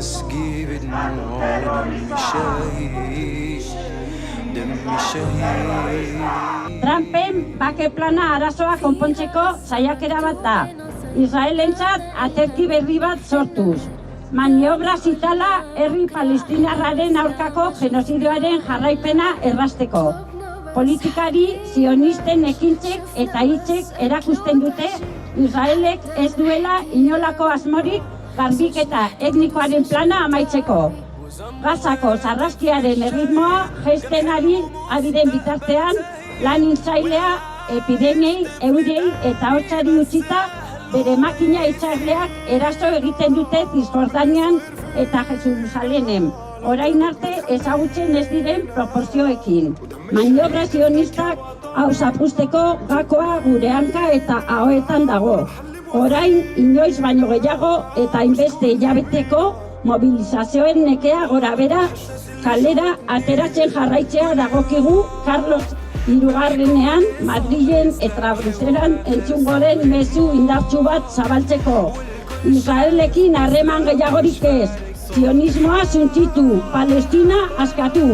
بس جيب دموع دم شهيد دم شهيد. Trumpen bake plana arazoa konpontzeko saiakera bat da. Israelentzat aterki berri bat sortuz. Maniobra zitala herri palestinarraren aurkako genozidioaren jarraipena errazteko. Politikari zionisten ekintzek eta hitzek erakusten dute Israelek ez duela inolako asmorik garbiketa etnikoaren plana amaitzeko. Gazako sarraskiaren erritmoa jaisten ari den bitartean lan intzailea epidemiei, eurei eta hotzari utzita bere makina itxasleak eraso egiten dute Cisjordanian eta Jerusalenen, orain arte ezagutzen ez diren proporzioekin. Maniobra zionistak hau zapuzteko gakoa gure hanka eta ahoetan dago. Orain inoiz baino gehiago eta hainbeste hilabeteko mobilizazioen nekea gora bera kalera ateratzen jarraitzea dagokigu Carlos Hirugarrenean, Madrilen eta Bruselan entzungoren mezu indartsu bat zabaltzeko. Israelekin harreman gehiagorik ez, zionismoa suntsitu, Palestina askatu.